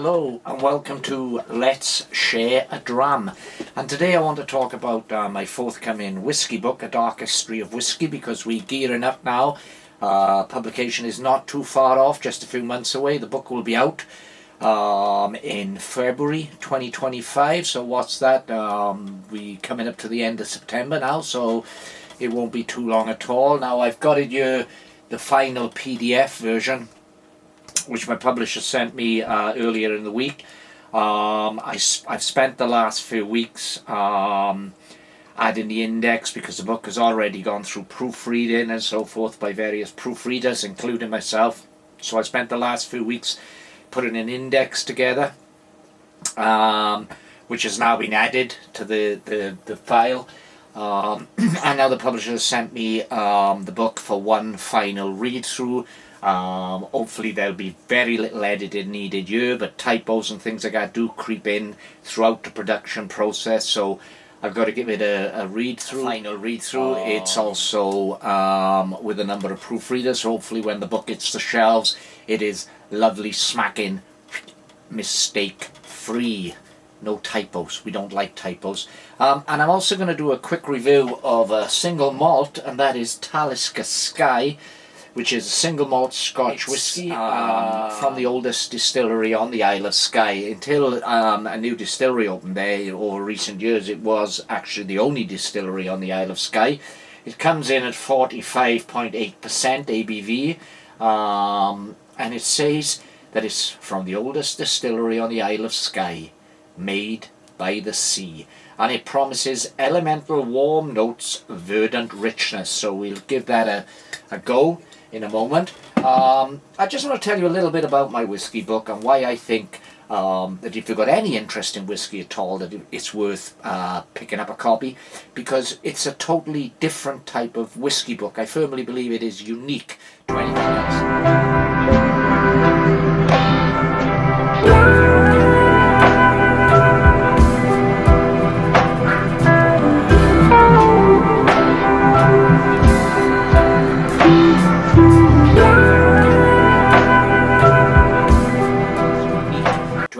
Hello and welcome to Let's Share a Dram, and today I want to talk about my forthcoming whisky book, A Dark History of Whisky, because we're gearing up now. Publication is not too far off, just a few months away. The book will be out in February 2025, so what's that? We coming up to the end of September now, so it won't be too long at all. Now I've got it here, the final PDF version, which my publisher sent me earlier in the week. I've spent the last few weeks adding the index, because the book has already gone through proofreading and so forth by various proofreaders, including myself. So I spent the last few weeks putting an index together, which has now been added to the file. And now the publisher has sent me the book for one final read through. Hopefully there'll be very little editing needed here, but typos and things like that do creep in throughout the production process, so I've got to give it a read through, final read through. It's also with a number of proofreaders. Hopefully when the book hits the shelves, it is lovely, smacking, mistake free. No typos. We don't like typos. And I'm also going to do a quick review of a single malt, and that is Talisker Skye, which is a single malt Scotch whisky from the oldest distillery on the Isle of Skye. Until a new distillery opened there over recent years, it was actually the only distillery on the Isle of Skye. It comes in at 45.8% ABV, and it says that it's from the oldest distillery on the Isle of Skye, made by the sea. And it promises elemental warm notes, verdant richness. So we'll give that a go in a moment. I just want to tell you a little bit about my whisky book and why I think that if you've got any interest in whisky at all, that it's worth picking up a copy, because it's a totally different type of whisky book. I firmly believe it is unique to anything else.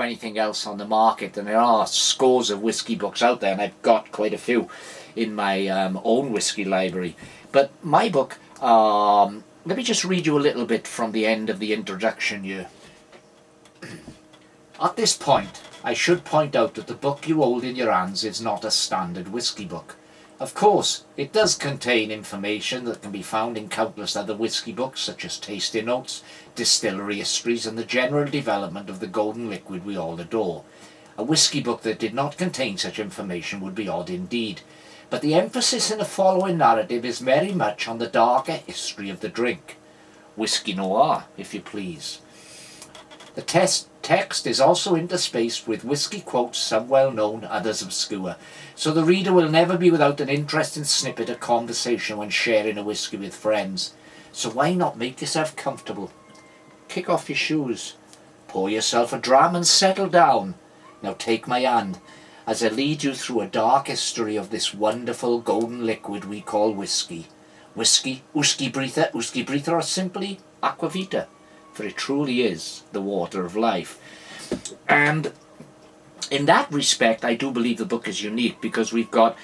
Anything else on the market, and there are scores of whisky books out there, and I've got quite a few in my own whisky library. But my book, let me just read you a little bit from the end of the introduction here. At this point, I should point out that the book you hold in your hands is not a standard whisky book. Of course, it does contain information that can be found in countless other whisky books, such as tasting notes, distillery histories, and the general development of the golden liquid we all adore. A whisky book that did not contain such information would be odd indeed. But the emphasis in the following narrative is very much on the darker history of the drink. Whisky noir, if you please. The text is also interspaced with whisky quotes, some well known, others obscure, so the reader will never be without an interesting snippet of conversation when sharing a whisky with friends. So why not make yourself comfortable? Kick off your shoes, pour yourself a dram and settle down. Now take my hand as I lead you through a dark history of this wonderful golden liquid we call whisky. Whisky, whisky breather, or simply aquavita, for it truly is the water of life. And in that respect, I do believe the book is unique, because we've got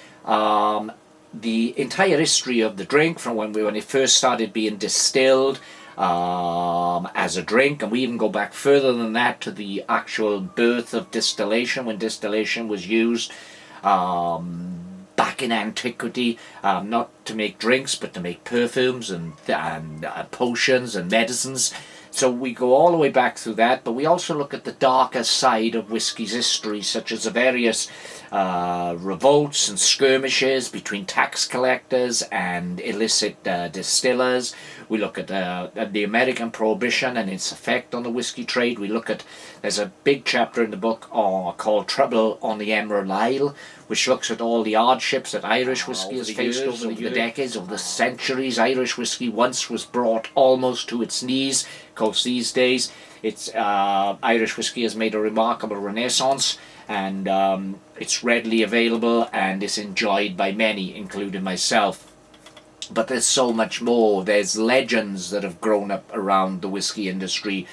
the entire history of the drink from when it first started being distilled as a drink, and we even go back further than that to the actual birth of distillation, when distillation was used back in antiquity, not to make drinks but to make perfumes and potions and medicines. So we go all the way back through that, but we also look at the darker side of whisky's history, such as the various revolts and skirmishes between tax collectors and illicit distillers. We look at the American Prohibition and its effect on the whisky trade. We look at, there's a big chapter in the book called Trouble on the Emerald Isle, which looks at all the hardships that Irish whisky has faced over the decades, over the centuries. Irish whisky once was brought almost to its knees. Of course, these days, Irish whisky has made a remarkable renaissance, and it's readily available and is enjoyed by many, including myself. But there's so much more. There's legends that have grown up around the whiskey industry,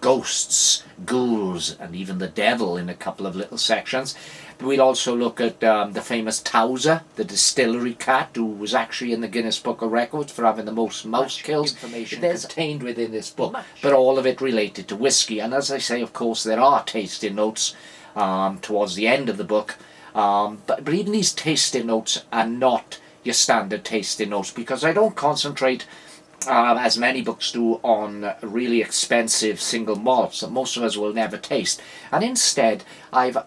ghosts, ghouls, and even the devil in a couple of little sections. We'll also look at the famous Talisker, the distillery cat, who was actually in the Guinness Book of Records for having the most mouse kills. Information there's contained within this book, but all of it related to whiskey. And as I say, of course, there are tasting notes towards the end of the book. But even these tasting notes are not your standard tasting notes, because I don't concentrate as many books do on really expensive single malts that most of us will never taste, and instead I've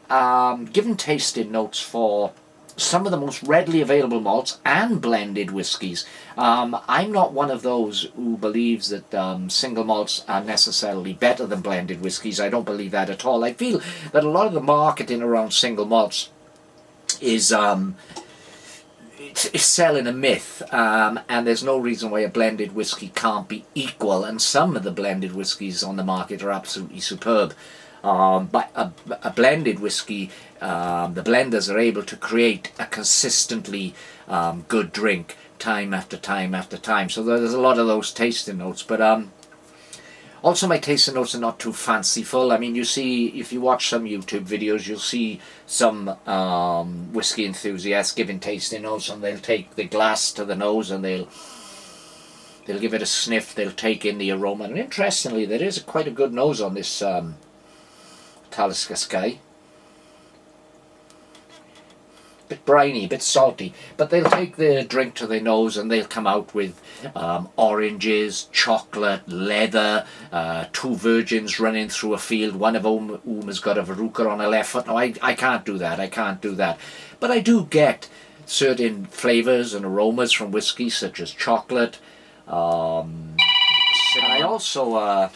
given tasting notes for some of the most readily available malts and blended whiskies. I'm not one of those who believes that single malts are necessarily better than blended whiskies. I don't believe that at all. I feel that a lot of the marketing around single malts is selling a myth, and there's no reason why a blended whiskey can't be equal, and some of the blended whiskies on the market are absolutely superb. But a blended whiskey, the blenders are able to create a consistently good drink time after time after time. So there's a lot of those tasting notes, but also my tasting notes are not too fanciful. I mean, you see, if you watch some YouTube videos, you'll see some whiskey enthusiasts giving tasting notes, and they'll take the glass to the nose and they'll give it a sniff, they'll take in the aroma. And interestingly, there is quite a good nose on this Talisker Skye. Bit briny, bit salty, but they'll take the drink to their nose and they'll come out with oranges, chocolate, leather, two virgins running through a field, one of whom has got a verruca on her left foot. No, I can't do that, I can't do that. But I do get certain flavours and aromas from whiskey, such as chocolate. And I also,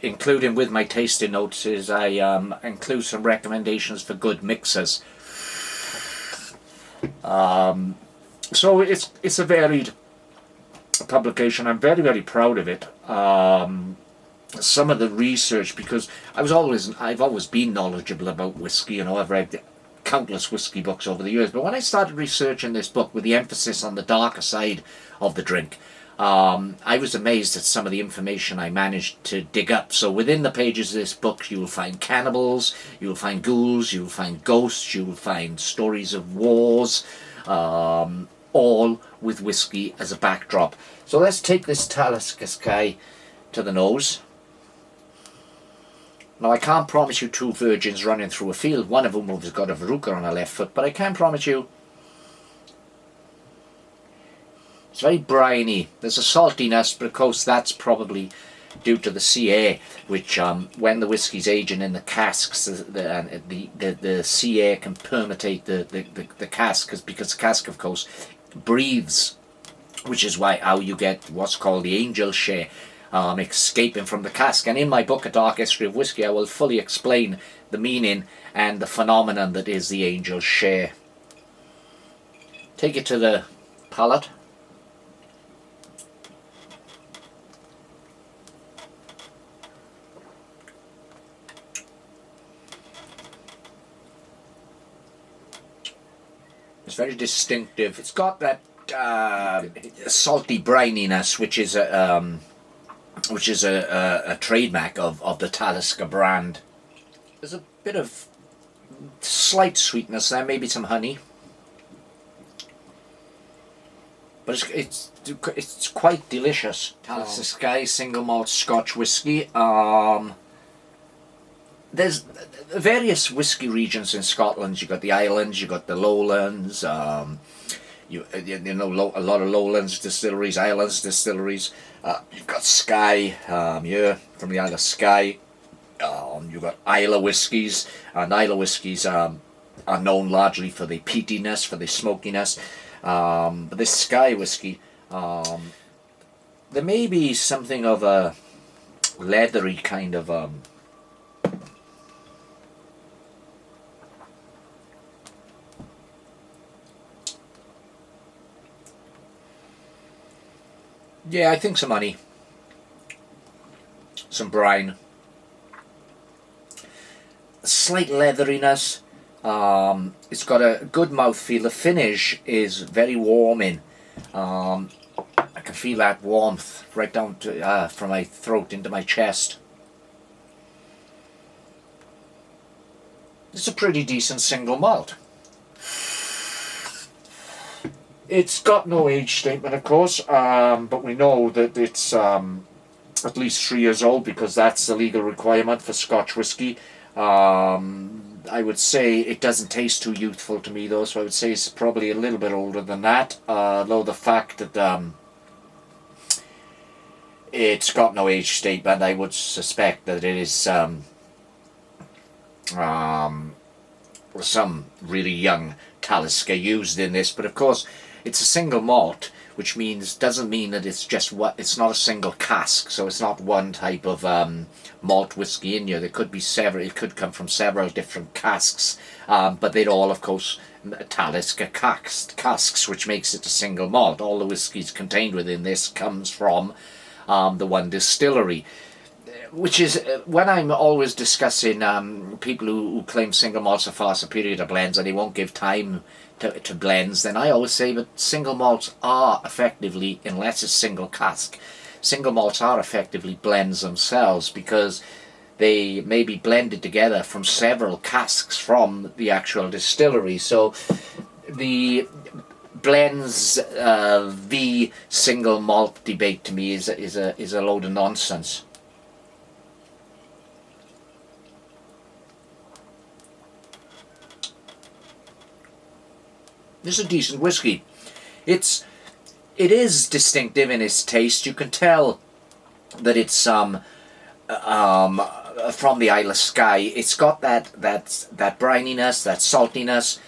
including with my tasting notes, is I include some recommendations for good mixers. So it's a varied publication. I'm very, very proud of it. Some of the research, because I've always been knowledgeable about whiskey. You know, I've read countless whiskey books over the years, but when I started researching this book with the emphasis on the darker side of the drink, I was amazed at some of the information I managed to dig up. So within the pages of this book, you will find cannibals, you will find ghouls, you will find ghosts, you will find stories of wars, all with whiskey as a backdrop. So let's take this Talisker Skye to the nose. Now, I can't promise you two virgins running through a field, one of whom has got a verruca on her left foot, but I can promise you it's very briny. There's a saltiness, but of course that's probably due to the sea air, which when the whiskey's aging in the casks, the sea air can permeate the cask, because the cask, of course, breathes, which is how you get what's called the angel share escaping from the cask. And in my book, A Dark History of Whiskey, I will fully explain the meaning and the phenomenon that is the angel share. Take it to the palate. It's very distinctive. It's got that salty brininess, which is a trademark of the Talisker brand. There's a bit of slight sweetness there, maybe some honey, but it's quite delicious. Talisker Skye single malt Scotch whiskey. There's various whiskey regions in Scotland. You've got the Islands, you've got the Lowlands, you know, a lot of Lowlands distilleries, Islands distilleries. You've got Skye here from the Isle of Skye. You've got Isla whiskies, and Isla whiskies are known largely for the peatiness, for the smokiness. But this Skye whiskey, there may be something of a leathery kind of yeah, I think some honey, some brine, slight leatheriness. It's got a good mouthfeel. The finish is very warming. I can feel that warmth right down to, from my throat into my chest. It's a pretty decent single malt. It's got no age statement, of course, but we know that it's at least 3 years old because that's the legal requirement for Scotch whisky. I would say it doesn't taste too youthful to me though, so I would say it's probably a little bit older than that, though the fact that it's got no age statement, I would suspect that it is some really young Talisker used in this. But of course it's a single malt, which doesn't mean that it's just it's not a single cask, so it's not one type of malt whiskey in here. There could be several, it could come from several different casks, but they're all of course Talisker casks, which makes it a single malt. All the whiskies contained within this comes from the one distillery, which is when I'm always discussing people who claim single malts are far superior to blends and they won't give time to blends, then I always say that single malts are effectively, unless it's single cask, single malts are effectively blends themselves because they may be blended together from several casks from the actual distillery. So the blends v single malt debate to me is a load of nonsense. This is a decent whiskey. It is distinctive in its taste. You can tell that it's from the Isle of Skye. It's got that brininess, that saltiness.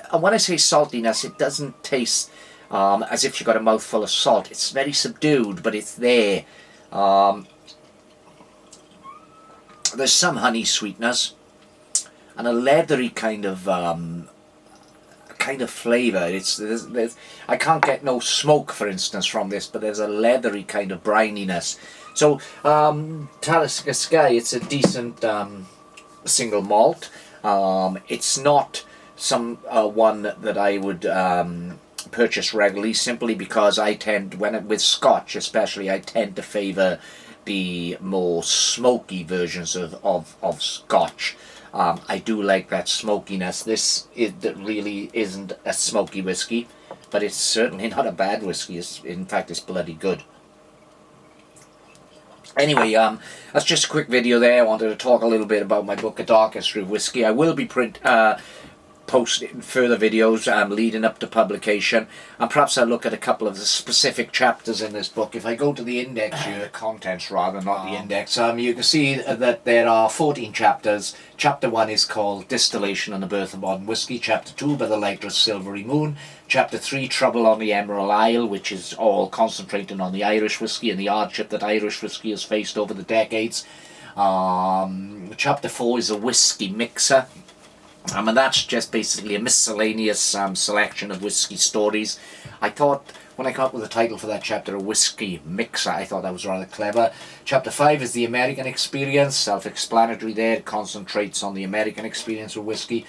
And when I say saltiness, it doesn't taste as if you've got a mouthful of salt. It's very subdued, but it's there. There's some honey sweetness and a leathery kind of flavour. I can't get no smoke, for instance, from this, but there's a leathery kind of brininess. So Talisker Skye, it's a decent single malt. It's not some one that I would purchase regularly, simply because I tend, with Scotch especially, I tend to favour the more smoky versions of Scotch. I do like that smokiness. That really isn't a smoky whiskey, but it's certainly not a bad whiskey. In fact, it's bloody good. Anyway, that's just a quick video there. I wanted to talk a little bit about my book, A Dark History of Whisky. I will be posting further videos leading up to publication, and perhaps I'll look at a couple of the specific chapters in this book. If I go to the index here, contents rather, not the index, you can see that there are 14 chapters. Chapter 1 is called Distillation and the Birth of Modern Whisky. Chapter 2, By the Light of Silvery Moon. Chapter 3, Trouble on the Emerald Isle, which is all concentrating on the Irish whisky and the hardship that Irish whisky has faced over the decades. Chapter 4 is a whisky mixer. And that's just basically a miscellaneous selection of whisky stories. I thought, when I came up with the title for that chapter, A Whisky Mixer, I thought that was rather clever. Chapter 5 is The American Experience, self-explanatory there. It concentrates on the American experience with whisky.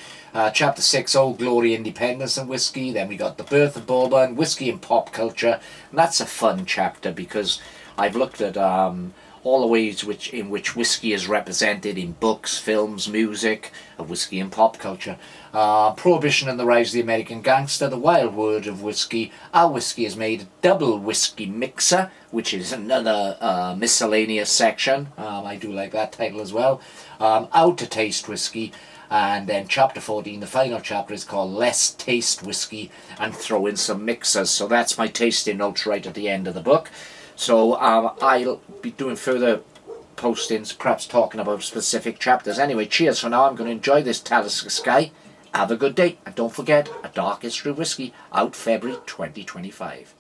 Chapter 6, Old Glory, Independence and Whisky. Then we got The Birth of Bourbon, Whisky and Pop Culture. And that's a fun chapter because I've looked at all the ways in which whisky is represented in books, films, music, whisky and pop culture. Prohibition and the Rise of the American Gangster, The Wild World of Whisky, Our Whisky is Made, a Double Whisky Mixer, which is another miscellaneous section. I do like that title as well. How to Taste Whisky. And then chapter 14, the final chapter, is called Less Taste Whisky, and throw in some mixers. So that's my tasting notes right at the end of the book. So I'll be doing further postings, perhaps talking about specific chapters. Anyway, cheers for now. I'm going to enjoy this Talisker Skye. Have a good day. And don't forget, A Dark History of Whisky, out February 2025.